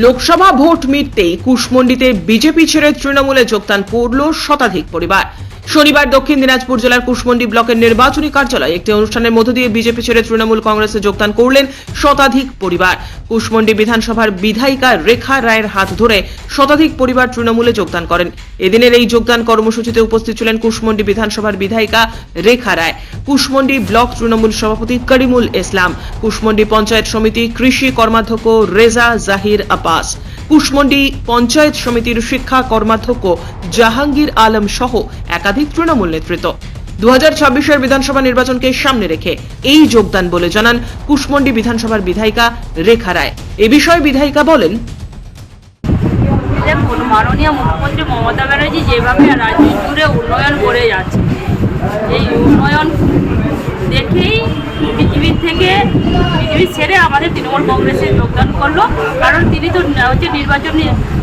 Lok Sabha vote মিটতেই কুশমন্ডিতে BJP ছেড়ে তৃণমূলে যোগদান করল শতাধিক পরিবার। শনিবার দক্ষিণ দিনাজপুর জেলার কুশমন্ডি ব্লকের নির্বাচনী কার্যালয়ে একটি অনুষ্ঠানের মধ্য দিয়ে বিজেপি ছেড়ে তৃণমূল কংগ্রেসে যোগদান করলেন শতাধিক পরিবার। কুশমন্ডি বিধানসভার বিধায়িকা রেখা রায়ের হাত ধরে শতাধিক পরিবার তৃণমূলে যোগদান করেন। এদিনের এই যোগদান কর্মসূচিতে উপস্থিত ছিলেন কুশমন্ডি বিধানসভার বিধায়িকা রেখা রায়, কুশমন্ডি ব্লক তৃণমূল সভাপতি করিমুল ইসলাম, কুশমন্ডি পঞ্চায়েত সমিতি কৃষি কর্মাধ্যক্ষ রেজা জাহির আব্বাস, কুশমন্ডি পঞ্চায়েত সমিতির শিক্ষা কর্মাধ্যক্ষ জাহাঙ্গীর আলম সহ একাধিক তৃণমূল নেতৃত্ব। 2026-এর বিধানসভা নির্বাচনকে সামনে রেখে এই যোগদান বলে জানান কুশমন্ডি বিধানসভার বিধায়িকা রেখা রায়। এ বিষয়ে বিধায়িকা বলেন, মাননীয় মুখ্যমন্ত্রী মমতা ব্যানার্জি যেভাবে রাজ্য জুড়ে উন্নয়ন করে যাচ্ছে, এই উন্নয়ন দেখেই পৃথিবীর ছেড়ে আমাদের তৃণমূল কংগ্রেসে যোগদান করলো। কারণ তিনি তো হচ্ছে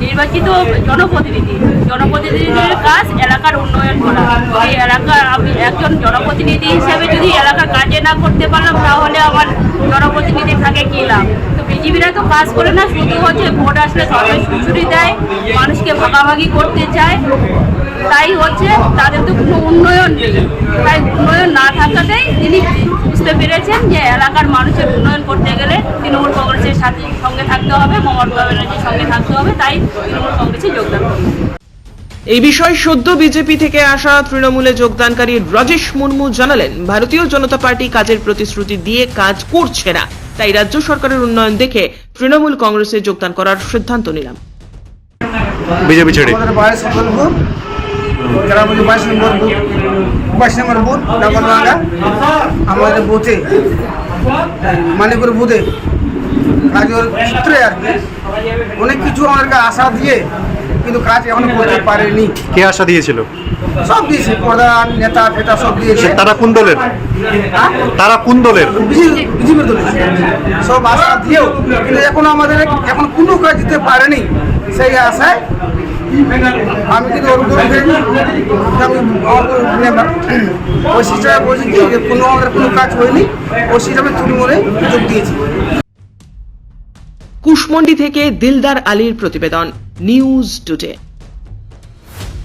নির্বাচিত জনপ্রতিনিধিদের কাজ এলাকার উন্নয়ন করা। এই এলাকার আমি একজন জনপ্রতিনিধি হিসেবে যদি এলাকার কাজে না করতে পারলাম তাহলে আমার জনপ্রতিনিধি থাকে কি লাভ? তো বিজেপিরা তো কাজ করে না, শুধু হচ্ছে ভোট আসলে সরকার সুচুরি দেয়, মানুষকে ভাগাভাগি করতে চায়। তাই হচ্ছে তাদের তো কোনো উন্নয়ন নেই। তাই উন্নয়ন না থাকাতেই তিনি বুঝতে পেরেছেন যে এলাকার মানুষের উন্নয়ন করতে গেলে তৃণমূল কংগ্রেসের সঙ্গে থাকতে হবে, মমতা ব্যানার্জির সঙ্গে থাকতে হবে। তাই তৃণমূল কংগ্রেসে যোগদান করবে। এই বিষয়ে সদ্য বিজেপি থেকে আসা তৃণমূলে যোগদানকারী রাজেশ মুর্মু জানালেন, ভারতীয় জনতা পার্টি কাজের প্রতিশ্রুতি দিয়ে কাজ করছে না, তাই রাজ্য সরকারের উন্নয়ন দেখে তৃণমূল কংগ্রেসে যোগদান করার সিদ্ধান্ত নিলাম। বিজেপি ছেড়ে নম্বর বুথ আমাদের বুথে মানিকপুর বুথে কাজের সূত্রে আর কি অনেক কিছু আমাদেরকে আশা দিয়ে কিন্তু কাজ এখনো করতে পারেনি। কে আশা দিয়েছিল? সব দিয়েছে, প্রধান নেতা ফেতা সব দিয়েছে। তারা কোন দলের? বিজেপির দলের সব আশা দিয়েও কিন্তু এখন কোনো কাজ দিতে পারেনি। সেই আশায় আমি কিন্তু ওই সিস্টেমে বলছি কি যে আমাদের কোনো কাজ হয়নি, ওই সিস্টেমে তৃণমূলে যোগ দিয়েছি। কুশমন্ডি থেকে দিলদার আলীর প্রতিবেদন, নিউজ টুডে।